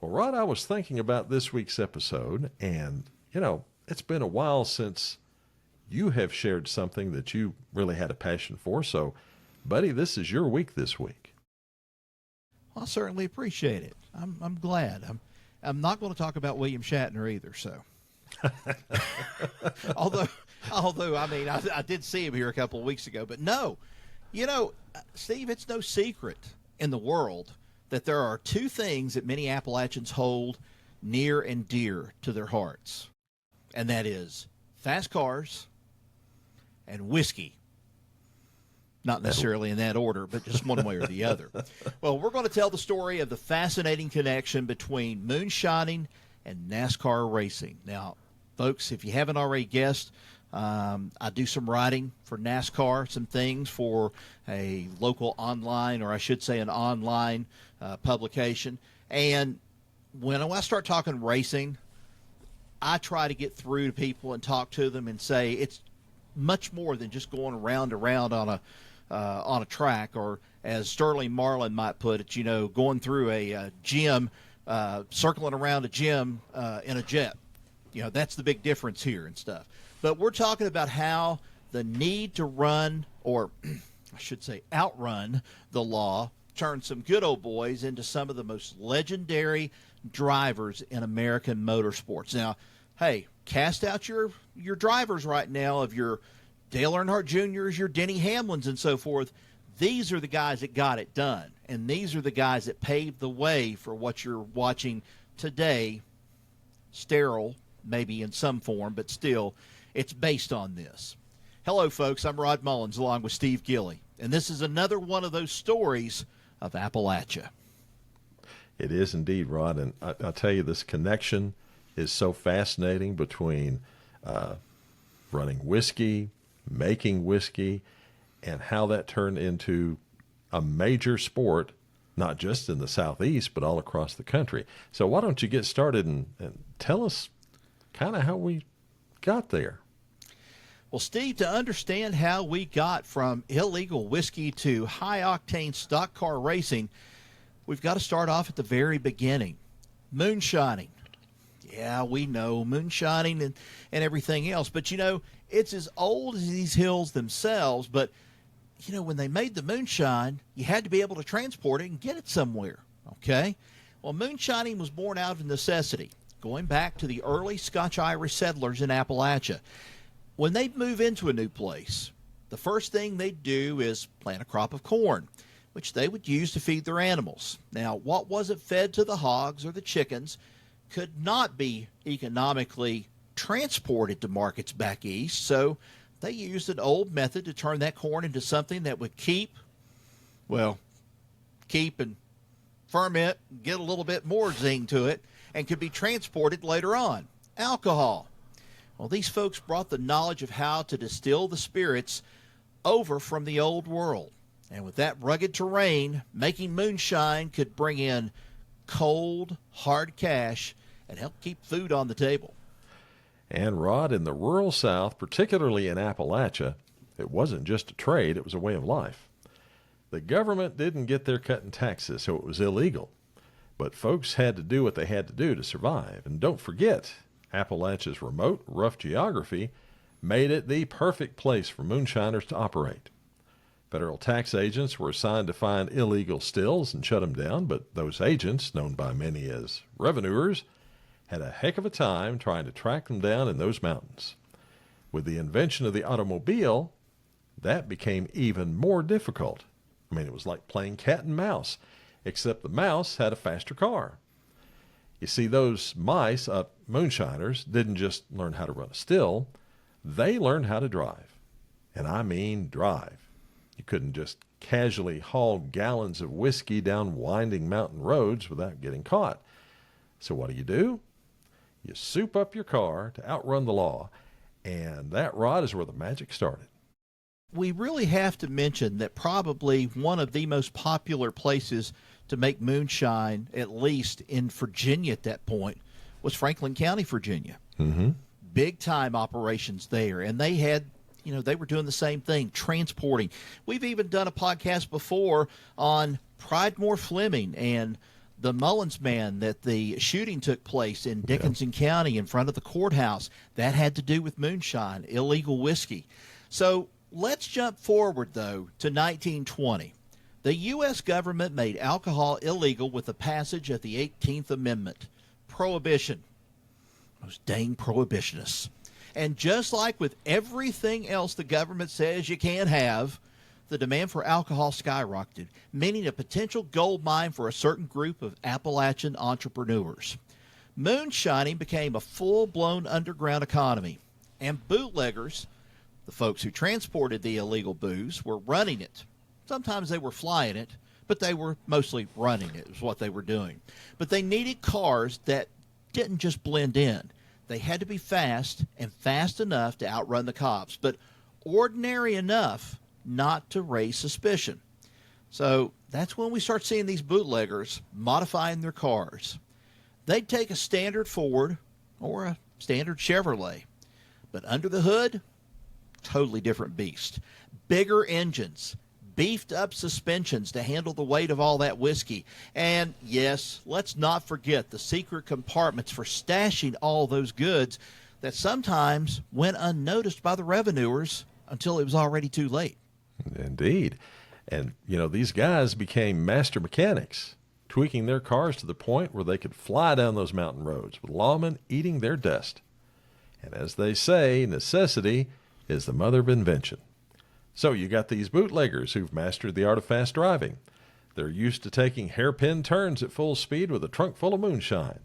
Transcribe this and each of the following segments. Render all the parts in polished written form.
Well, Rod, I was thinking about this week's episode, and, it's been a while since you have shared something that you really had a passion for. So, buddy, this is your week this week. I certainly appreciate it. I'm glad. I'm not going to talk about William Shatner either. So, although I mean, I did see him here a couple of weeks ago, but no, Steve, it's no secret in the world that there are two things that many Appalachians hold near and dear to their hearts, and that is fast cars and whiskey. Not necessarily in that order, but just one way or the other. Well, we're going to tell the story of the fascinating connection between moonshining and NASCAR racing. Now, folks, if you haven't already guessed, I do some writing for NASCAR, some things for a local online, or I should say an online publication. And when I start talking racing, I try to get through to people and talk to them and say it's much more than just going around on a track, or as Sterling Marlin might put it, going through a gym, circling around a gym in a jet. That's the big difference here and stuff. But we're talking about how the need to run, or I should say outrun the law, turned some good old boys into some of the most legendary drivers in American motorsports. Now, hey, cast out your drivers right now of your Dale Earnhardt Jr.'s, your Denny Hamlins, and so forth. These are the guys that got it done, and these are the guys that paved the way for what you're watching today. Sterile, maybe in some form, but still, it's based on this. Hello, folks. I'm Rod Mullins, along with Steve Gilley, and this is another one of those stories of Appalachia. It is indeed, Rod, and I'll tell you, this connection is so fascinating between running whiskey, making whiskey, and how that turned into a major sport, not just in the Southeast, but all across the country. So why don't you get started and tell us kind of how we got there? Well, Steve, to understand how we got from illegal whiskey to high-octane stock car racing, we've got to start off at the very beginning. Moonshining. Yeah, we know moonshining and everything else, but it's as old as these hills themselves. But when they made the moonshine, you had to be able to transport it and get it somewhere. Okay, well, moonshining was born out of necessity, going back to the early Scotch-Irish settlers in Appalachia. When they move into a new place, the first thing they do is plant a crop of corn, which they would use to feed their animals. Now, what wasn't fed to the hogs or the chickens could not be economically transported to markets back east, so they used an old method to turn that corn into something that would keep and ferment, get a little bit more zing to it, and could be transported later on. Alcohol. Well, these folks brought the knowledge of how to distill the spirits over from the old world. And with that rugged terrain, making moonshine could bring in cold, hard cash and help keep food on the table. And Rod, in the rural South, particularly in Appalachia, it wasn't just a trade, it was a way of life. The government didn't get their cut in taxes, so it was illegal. But folks had to do what they had to do to survive. And don't forget, Appalachia's remote, rough geography made it the perfect place for moonshiners to operate. Federal tax agents were assigned to find illegal stills and shut them down, but those agents, known by many as revenuers, had a heck of a time trying to track them down in those mountains. With the invention of the automobile, that became even more difficult. I mean, it was like playing cat and mouse, except the mouse had a faster car. You see, those mice, moonshiners, didn't just learn how to run a still, they learned how to drive. And I mean drive. You couldn't just casually haul gallons of whiskey down winding mountain roads without getting caught. So what do? You soup up your car to outrun the law, and that, Rod, is where the magic started. We really have to mention that probably one of the most popular places to make moonshine, at least in Virginia at that point, was Franklin County, Virginia. Mm-hmm. Big-time operations there, and they had they were doing the same thing, transporting. We've even done a podcast before on Pridemore Fleming and The Mullins man that the shooting took place in Dickinson County in front of the courthouse, that had to do with moonshine, illegal whiskey. So let's jump forward, though, to 1920. The U.S. government made alcohol illegal with the passage of the 18th Amendment. Prohibition. Those dang prohibitionists. And just like with everything else the government says you can't have, the demand for alcohol skyrocketed, meaning a potential gold mine for a certain group of Appalachian entrepreneurs. Moonshining became a full-blown underground economy, and bootleggers, the folks who transported the illegal booze, were running it. Sometimes they were flying it, but they were mostly running it, is what they were doing. But they needed cars that didn't just blend in. They had to be fast, and fast enough to outrun the cops, but ordinary enough not to raise suspicion. So that's when we start seeing these bootleggers modifying their cars. They'd take a standard Ford or a standard Chevrolet, but under the hood, totally different beast. Bigger engines, beefed up suspensions to handle the weight of all that whiskey. And yes, let's not forget the secret compartments for stashing all those goods that sometimes went unnoticed by the revenuers until it was already too late. Indeed. And, these guys became master mechanics, tweaking their cars to the point where they could fly down those mountain roads with lawmen eating their dust. And as they say, necessity is the mother of invention. So you got these bootleggers who've mastered the art of fast driving. They're used to taking hairpin turns at full speed with a trunk full of moonshine.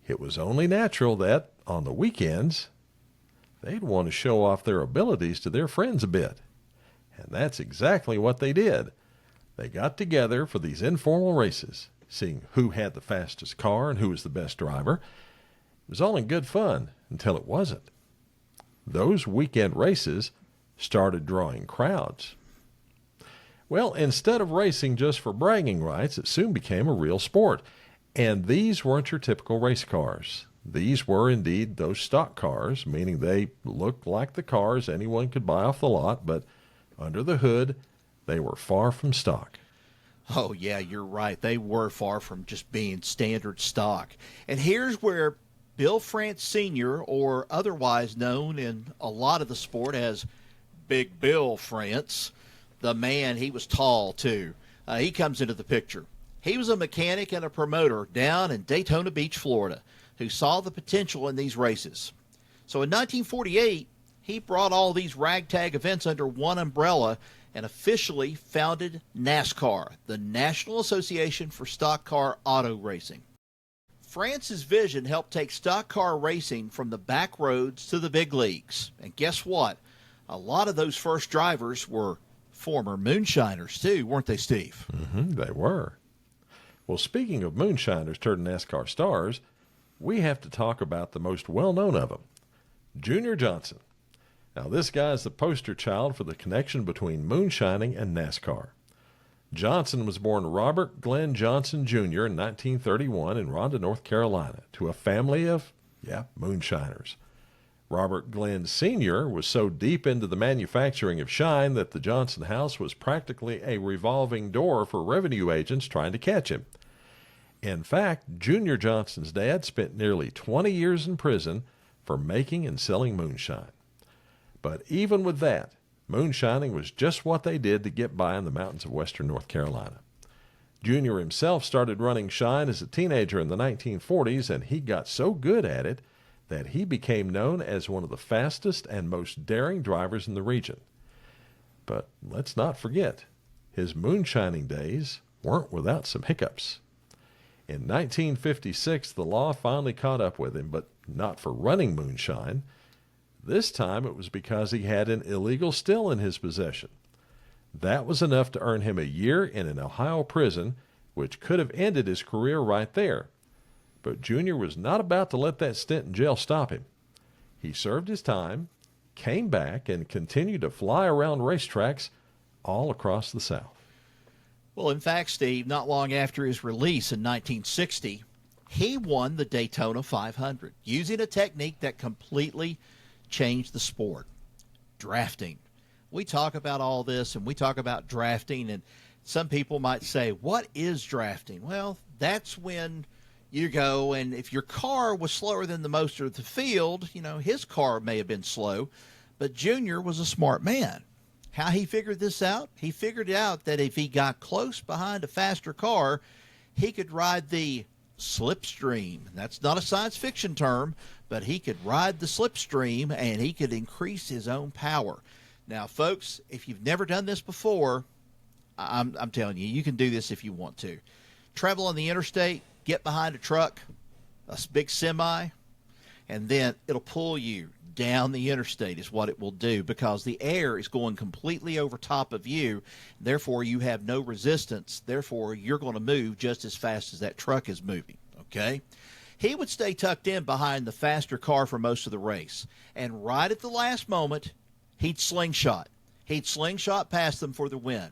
It was only natural that, on the weekends, they'd want to show off their abilities to their friends a bit. And that's exactly what they did. They got together for these informal races, seeing who had the fastest car and who was the best driver. It was all in good fun until it wasn't. Those weekend races started drawing crowds. Well, instead of racing just for bragging rights, it soon became a real sport. And these weren't your typical race cars. These were indeed those stock cars, meaning they looked like the cars anyone could buy off the lot, but under the hood, they were far from stock. Oh, yeah, you're right. They were far from just being standard stock. And here's where Bill France Sr., or otherwise known in a lot of the sport as Big Bill France, the man, he was tall too. He comes into the picture. He was a mechanic and a promoter down in Daytona Beach, Florida, who saw the potential in these races. So in 1948, he brought all these ragtag events under one umbrella and officially founded NASCAR, the National Association for Stock Car Auto Racing. France's vision helped take stock car racing from the back roads to the big leagues. And guess what? A lot of those first drivers were former moonshiners too, weren't they, Steve? They were. Well, speaking of moonshiners turned NASCAR stars, we have to talk about the most well-known of them, Junior Johnson. Now, this guy is the poster child for the connection between moonshining and NASCAR. Johnson was born Robert Glenn Johnson, Jr. in 1931 in Rhonda, North Carolina, to a family of, moonshiners. Robert Glenn Sr. was so deep into the manufacturing of shine that the Johnson house was practically a revolving door for revenue agents trying to catch him. In fact, Junior Johnson's dad spent nearly 20 years in prison for making and selling moonshine. But even with that, moonshining was just what they did to get by in the mountains of western North Carolina. Junior himself started running shine as a teenager in the 1940s, and he got so good at it that he became known as one of the fastest and most daring drivers in the region. But let's not forget, his moonshining days weren't without some hiccups. In 1956, the law finally caught up with him, but not for running moonshine. This time it was because he had an illegal still in his possession. That was enough to earn him a year in an Ohio prison, which could have ended his career right there. But Junior was not about to let that stint in jail stop him. He served his time, came back, and continued to fly around racetracks all across the South. Well, in fact, Steve, not long after his release in 1960, he won the Daytona 500 using a technique that completely changed the sport: drafting. We talk about all this, and we talk about drafting, and some people might say, what is drafting? Well, that's when you go, and if your car was slower than the most of the field, his car may have been slow, but Junior was a smart man. How he figured this out? He figured out that if he got close behind a faster car, he could ride the slipstream. That's not a science fiction term, but he could ride the slipstream and he could increase his own power. Now, folks, if you've never done this before, I'm telling you, you can do this if you want to. Travel on the interstate, get behind a truck, a big semi, and then it'll pull you down the interstate is what it will do, because the air is going completely over top of you. Therefore, you have no resistance. Therefore, you're going to move just as fast as that truck is moving, okay? He would stay tucked in behind the faster car for most of the race. And right at the last moment, he'd slingshot. He'd slingshot past them for the win.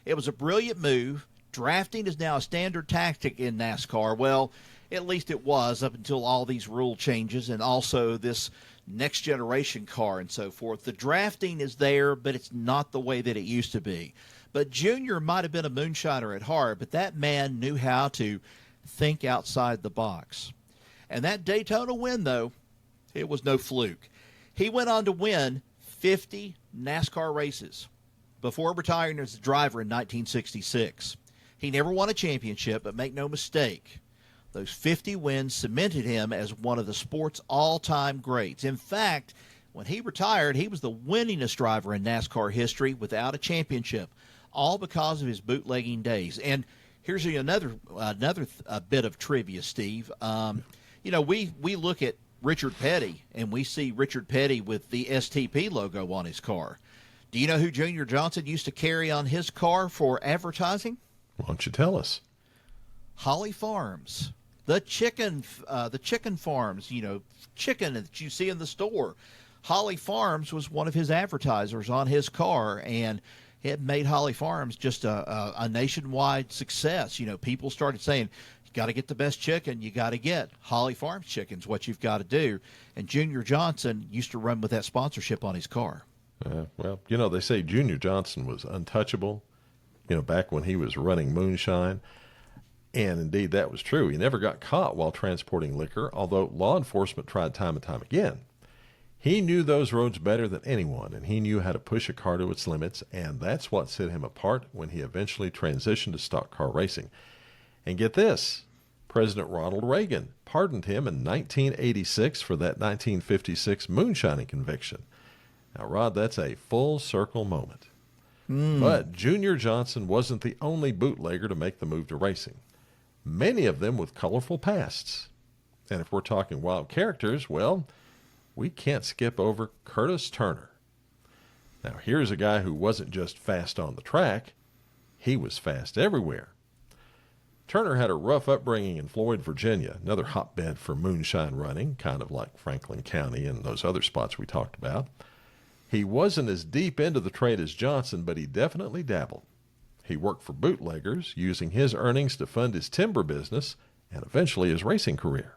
It was a brilliant move. Drafting is now a standard tactic in NASCAR. Well, at least it was up until all these rule changes and also this next generation car and so forth. The drafting is there, but it's not the way that it used to be. But Junior might have been a moonshiner at heart, but that man knew how to think outside the box. And that Daytona win, though, it was no fluke. He went on to win 50 NASCAR races before retiring as a driver in 1966. He never won a championship, but make no mistake, those 50 wins cemented him as one of the sport's all-time greats. In fact, when he retired, he was the winningest driver in NASCAR history without a championship, all because of his bootlegging days. And here's another bit of trivia, Steve. We look at Richard Petty, and we see Richard Petty with the STP logo on his car. Do you know who Junior Johnson used to carry on his car for advertising? Why don't you tell us? Holly Farms. The chicken farms, chicken that you see in the store. Holly Farms was one of his advertisers on his car, and it made Holly Farms just a nationwide success. People started saying, you got to get the best chicken, you got to get Holly Farms chicken's what you've got to do. And Junior Johnson used to run with that sponsorship on his car. They say Junior Johnson was untouchable, back when he was running Moonshine. And indeed, that was true. He never got caught while transporting liquor, although law enforcement tried time and time again. He knew those roads better than anyone, and he knew how to push a car to its limits, and that's what set him apart when he eventually transitioned to stock car racing. And get this, President Ronald Reagan pardoned him in 1986 for that 1956 moonshining conviction. Now, Rod, that's a full circle moment. But Junior Johnson wasn't the only bootlegger to make the move to racing. Many of them with colorful pasts. And if we're talking wild characters, well, we can't skip over Curtis Turner. Now, here's a guy who wasn't just fast on the track, he was fast everywhere. Turner had a rough upbringing in Floyd, Virginia, another hotbed for moonshine running, kind of like Franklin County and those other spots we talked about. He wasn't as deep into the trade as Johnson, but he definitely dabbled. He worked for bootleggers, using his earnings to fund his timber business and eventually his racing career.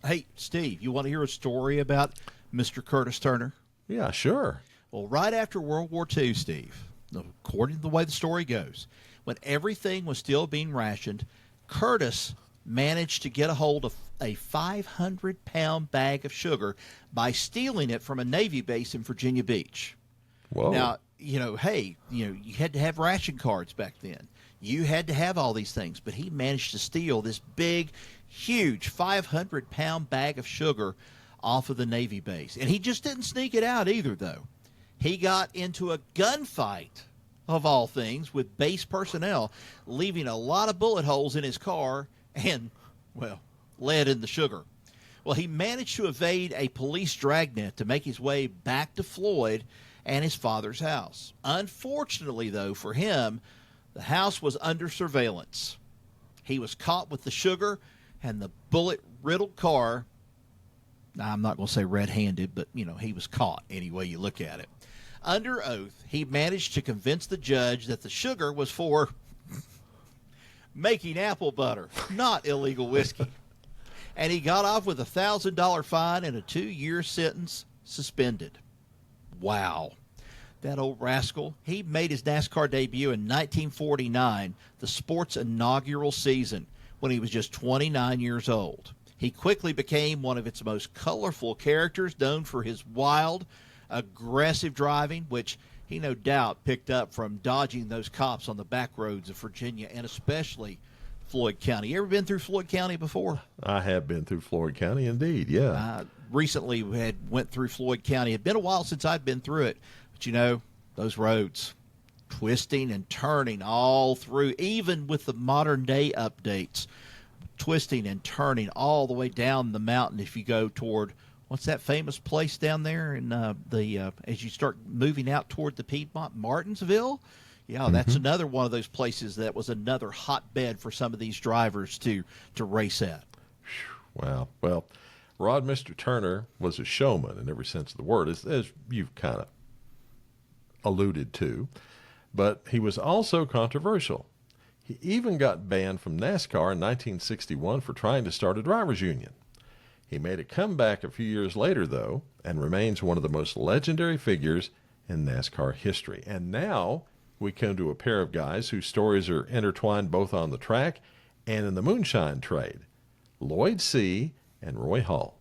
Hey, Steve, you want to hear a story about Mr. Curtis Turner? Yeah, sure. Well, right after World War II, Steve, according to the way the story goes, when everything was still being rationed, Curtis managed to get a hold of a 500-pound bag of sugar by stealing it from a Navy base in Virginia Beach. Whoa. Now, you had to have ration cards back then. You had to have all these things, but he managed to steal this big, huge 500-pound bag of sugar off of the Navy base. And he just didn't sneak it out either, though. He got into a gunfight, of all things, with base personnel, leaving a lot of bullet holes in his car and, lead in the sugar. Well, he managed to evade a police dragnet to make his way back to Floyd and his father's house. Unfortunately, though, for him, the house was under surveillance. He was caught with the sugar and the bullet-riddled car. Now, I'm not going to say red-handed, but, he was caught any way you look at it. Under oath, he managed to convince the judge that the sugar was for making apple butter, not illegal whiskey. And he got off with a $1,000 fine and a 2-year sentence suspended. Wow. That old rascal. He made his NASCAR debut in 1949, the sport's inaugural season, when he was just 29 years old. He quickly became one of its most colorful characters, known for his wild, aggressive driving, which he no doubt picked up from dodging those cops on the back roads of Virginia and especially Floyd County. You ever been through Floyd County before? I have been through Floyd County, indeed, yeah. Recently went through Floyd County. It had been a while since I'd been through it. But, you know, those roads, twisting and turning all through, even with the modern day updates, twisting and turning all the way down the mountain if you go toward, what's that famous place down there in as you start moving out toward the Piedmont, Martinsville? Yeah, that's another one of those places that was another hotbed for some of these drivers to race at. Wow. Well, Rod Mr. Turner was a showman in every sense of the word, as you've kind of alluded to, but he was also controversial. He even got banned from NASCAR in 1961 for trying to start a drivers' union. He made a comeback a few years later, though, and remains one of the most legendary figures in NASCAR history. And now we come to a pair of guys whose stories are intertwined both on the track and in the moonshine trade, Lloyd C. and Roy Hall.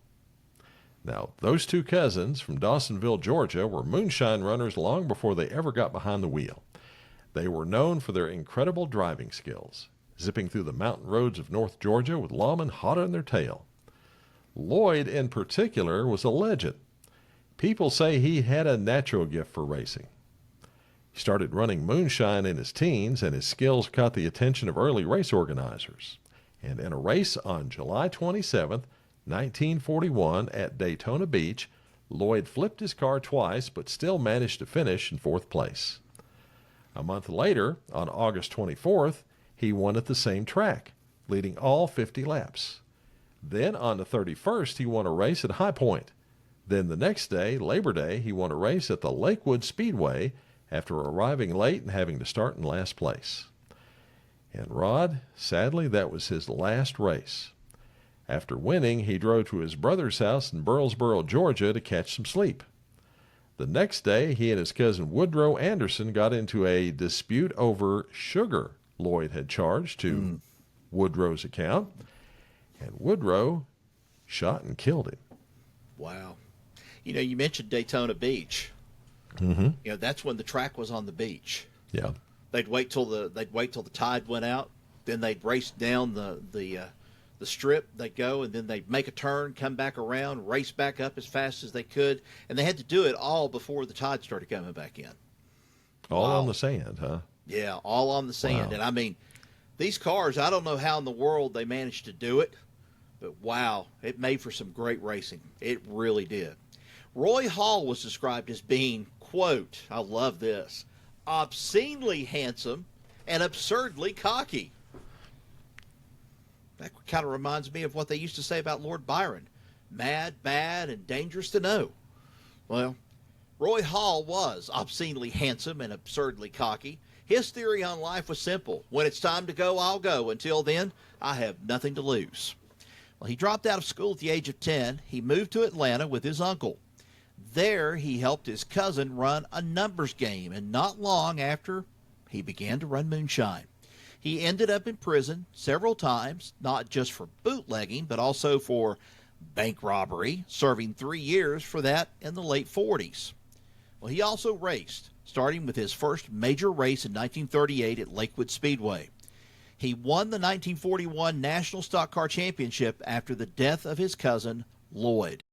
Now, those two cousins from Dawsonville, Georgia, were moonshine runners long before they ever got behind the wheel. They were known for their incredible driving skills, zipping through the mountain roads of North Georgia with lawmen hot on their tail. Lloyd, in particular, was a legend. People say he had a natural gift for racing. He started running moonshine in his teens, and his skills caught the attention of early race organizers. And in a race on July 27th, 1941 at Daytona Beach, Lloyd flipped his car twice but still managed to finish in fourth place. A month later, on August 24th, he won at the same track, leading all 50 laps. Then on the 31st, he won a race at High Point. Then the next day, Labor Day, he won a race at the Lakewood Speedway after arriving late and having to start in last place. And Rod, sadly, that was his last race. After winning, he drove to his brother's house in Burlesboro, Georgia, to catch some sleep. The next day, he and his cousin Woodrow Anderson got into a dispute over sugar Lloyd had charged to Woodrow's account, and Woodrow shot and killed him. Wow. You know, you mentioned Daytona Beach. Mm-hmm. You know, that's when the track was on the beach. Yeah. They'd wait till the tide went out, then they'd race down the strip. They'd go, and then they'd make a turn, come back around, race back up as fast as they could, and they had to do it all before the tide started coming back in. All on the sand, huh? Yeah, all on the sand. Wow. And I mean, these cars, I don't know how in the world they managed to do it, but wow, it made for some great racing. It really did. Roy Hall was described as being, quote, I love this, obscenely handsome and absurdly cocky. That kind of reminds me of what they used to say about Lord Byron. Mad, bad, and dangerous to know. Well, Roy Hall was obscenely handsome and absurdly cocky. His theory on life was simple. When it's time to go, I'll go. Until then, I have nothing to lose. Well, he dropped out of school at the age of 10. He moved to Atlanta with his uncle. There, he helped his cousin run a numbers game, and not long after, he began to run moonshine. He ended up in prison several times, not just for bootlegging, but also for bank robbery, serving 3 years for that in the late 40s. Well, he also raced, starting with his first major race in 1938 at Lakewood Speedway. He won the 1941 National Stock Car Championship after the death of his cousin, Lloyd.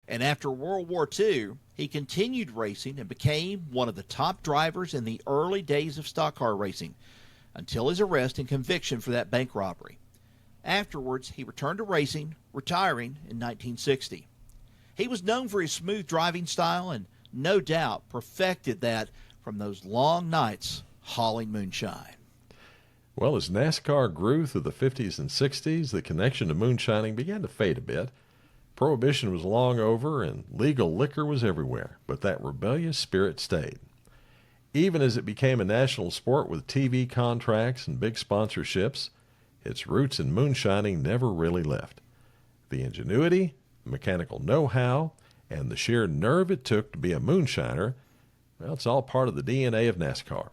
And after World War II, he continued racing and became one of the top drivers in the early days of stock car racing, until his arrest and conviction for that bank robbery. Afterwards, he returned to racing, retiring in 1960. He was known for his smooth driving style and no doubt perfected that from those long nights hauling moonshine. Well, as NASCAR grew through the 50s and 60s, the connection to moonshining began to fade a bit. Prohibition was long over and legal liquor was everywhere, but that rebellious spirit stayed. Even as it became a national sport with TV contracts and big sponsorships, its roots in moonshining never really left. The ingenuity, mechanical know-how, and the sheer nerve it took to be a moonshiner, Well, it's all part of the DNA of NASCAR.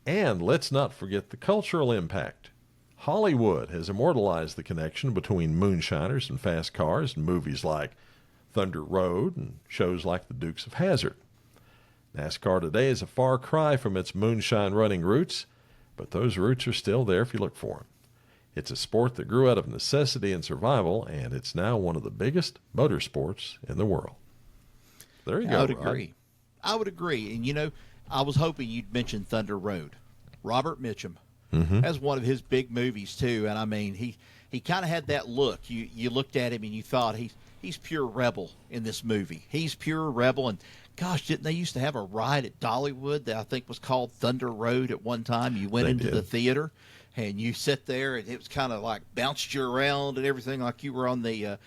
And let's not forget the cultural impact. Hollywood has immortalized the connection between moonshiners and fast cars in movies like Thunder Road and shows like The Dukes of Hazzard. NASCAR today is a far cry from its moonshine running roots, but those roots are still there if you look for them. It's a sport that grew out of necessity and survival, and it's now one of the biggest motorsports in the world. There you go, I would Rod. agree. I would agree. And, I was hoping you'd mention Thunder Road. Robert Mitchum. That's one of his big movies, too. And, I mean, he kind of had that look. You looked at him and you thought he's pure rebel in this movie. He's pure rebel. And, gosh, didn't they used to have a ride at Dollywood that I think was called Thunder Road at one time? You went into the theater and you sit there and it was kind of like bounced you around and everything like you were on the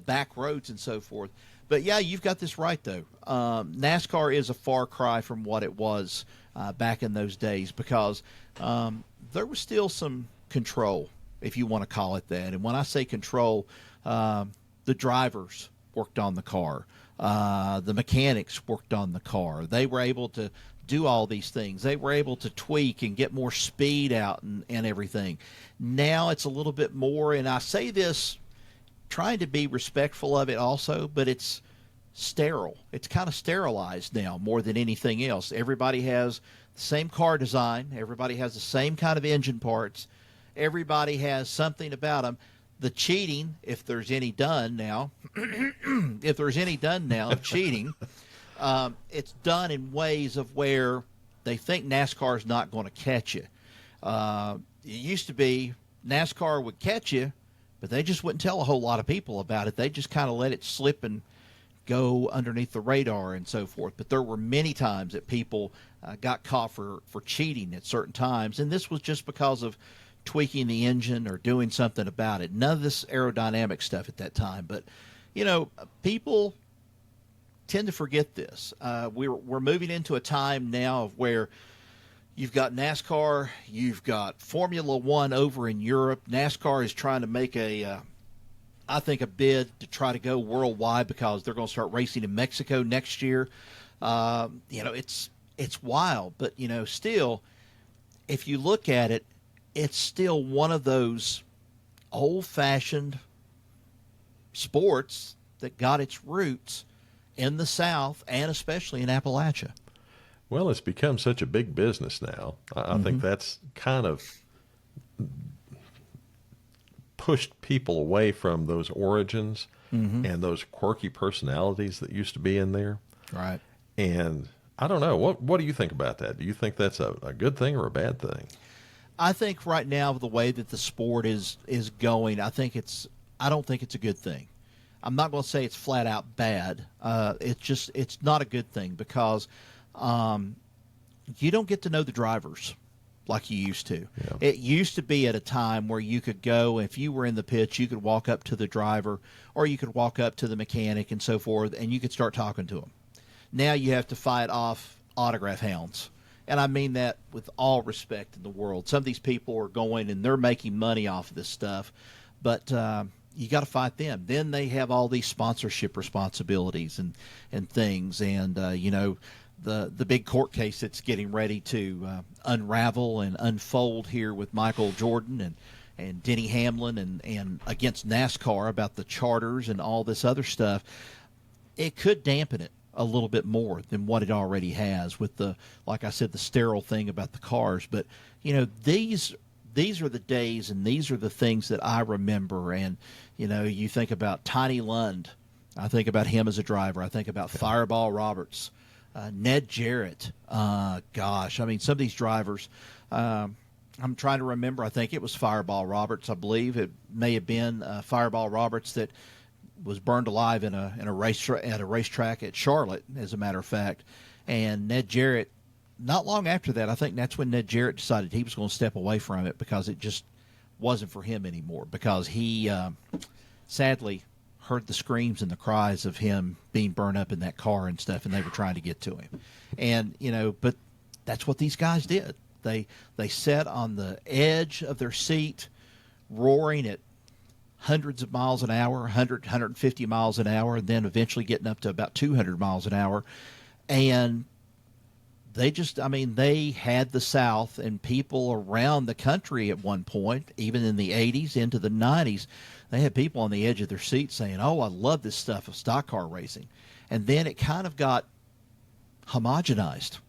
back roads and so forth. But, yeah, you've got this right, though. NASCAR is a far cry from what it was back in those days because there was still some control, if you want to call it that. And when I say control, the drivers worked on the car. The mechanics worked on the car. They were able to do all these things. They were able to tweak and get more speed out and everything. Now it's a little bit more, and I say this trying to be respectful of it also, but it's sterile. It's kind of sterilized now more than anything else. Everybody has the same car design. Everybody has the same kind of engine parts. Everybody has something about them. The cheating, if there's any done now, of cheating, it's done in ways of where they think NASCAR is not going to catch you. It used to be NASCAR would catch you, but they just wouldn't tell a whole lot of people about it. They just kind of let it slip and go underneath the radar and so forth. But there were many times that people got caught for cheating at certain times, and this was just because of tweaking the engine or doing something about it. None of this aerodynamic stuff at that time. But, people tend to forget this. We're moving into a time now of where you've got NASCAR, you've got Formula One over in Europe. NASCAR is trying to make a bid to try to go worldwide because they're going to start racing in Mexico next year. It's wild, but still, if you look at it, it's still one of those old-fashioned sports that got its roots in the South and especially in Appalachia. Well, it's become such a big business now. I think that's kind of pushed people away from those origins and those quirky personalities that used to be in there. Right. And I don't know. What do you think about that? Do you think that's a good thing or a bad thing? I think right now, the way that the sport is going, I don't think it's a good thing. I'm not going to say it's flat out bad. It's not a good thing because you don't get to know the drivers like you used to. Yeah. It used to be at a time where you could go, if you were in the pits, you could walk up to the driver or you could walk up to the mechanic and so forth, and you could start talking to them. Now you have to fight off autograph hounds. And I mean that with all respect in the world. Some of these people are going and they're making money off of this stuff, but you got to fight them. Then they have all these sponsorship responsibilities and things. And, the big court case that's getting ready to unravel and unfold here with Michael Jordan and Denny Hamlin and against NASCAR about the charters and all this other stuff, it could dampen it a little bit more than what it already has with like I said, the sterile thing about the cars. But, these are the days and these are the things that I remember. And, you think about Tiny Lund. I think about him as a driver. I think about Fireball Roberts, Ned Jarrett. Some of these drivers, I'm trying to remember. I think it was Fireball Roberts. I believe it may have been Fireball Roberts that was burned alive at a racetrack at Charlotte, as a matter of fact. And Ned Jarrett, not long after that, I think that's when Ned Jarrett decided he was going to step away from it because it just wasn't for him anymore, because he sadly heard the screams and the cries of him being burned up in that car and stuff, and they were trying to get to him. And, but that's what these guys did. They sat on the edge of their seat, roaring at hundreds of miles an hour, 150 miles an hour, and then eventually getting up to about 200 miles an hour. And they had the South and people around the country at one point, even in the 80s into the 90s, they had people on the edge of their seats saying, oh, I love this stuff of stock car racing. And then it kind of got homogenized.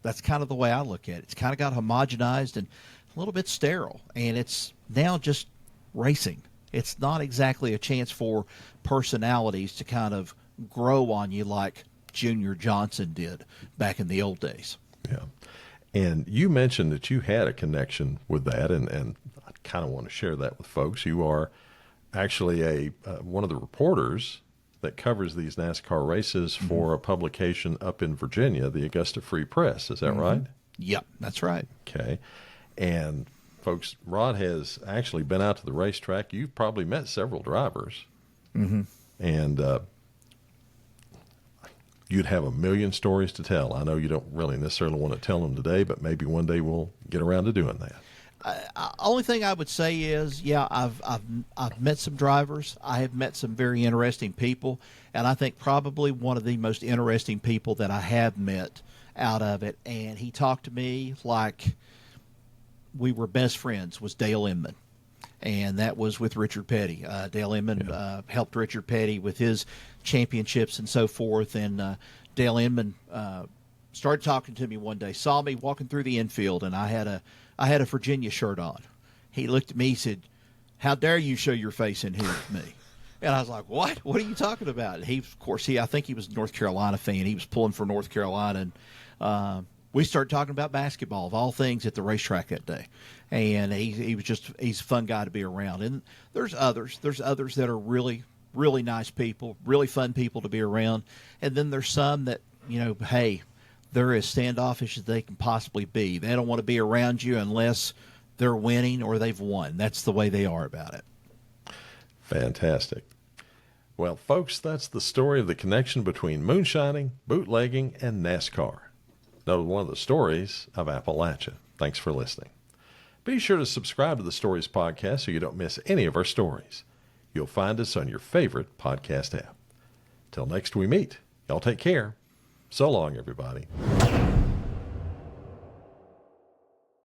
That's kind of the way I look at it. It's kind of got homogenized and a little bit sterile, and it's now just racing. It's not exactly a chance for personalities to kind of grow on you like Junior Johnson did back in the old days. Yeah. And you mentioned that you had a connection with that, and I kind of want to share that with folks. You are actually one of the reporters that covers these NASCAR races for a publication up in Virginia, the Augusta Free Press. Is that right? Yep, that's right. Okay. And folks, Rod has actually been out to the racetrack. You've probably met several drivers. And you'd have a million stories to tell. I know you don't really necessarily want to tell them today, but maybe one day we'll get around to doing that. Only thing I would say is, yeah, I've met some drivers. I have met some very interesting people, and I think probably one of the most interesting people that I have met out of it, and he talked to me like we were best friends, was Dale Inman. And that was with Richard Petty. Dale Inman helped Richard Petty with his championships and so forth. And Dale Inman started talking to me one day, saw me walking through the infield, and I had a Virginia shirt on. He looked at me, he said, "How dare you show your face in here with me?" And I was like, "What? What are you talking about?" And he, of course, I think he was a North Carolina fan. He was pulling for North Carolina, and we started talking about basketball, of all things, at the racetrack that day. And he's a fun guy to be around. And there's others that are really, really nice people, really fun people to be around. And then there's some that, hey, they're as standoffish as they can possibly be. They don't want to be around you unless they're winning or they've won. That's the way they are about it. Fantastic. Well, folks, that's the story of the connection between moonshining, bootlegging, and NASCAR. Another one of the stories of Appalachia. Thanks for listening. Be sure to subscribe to the Stories podcast so you don't miss any of our stories. You'll find us on your favorite podcast app. Till next we meet, y'all take care. So long, everybody.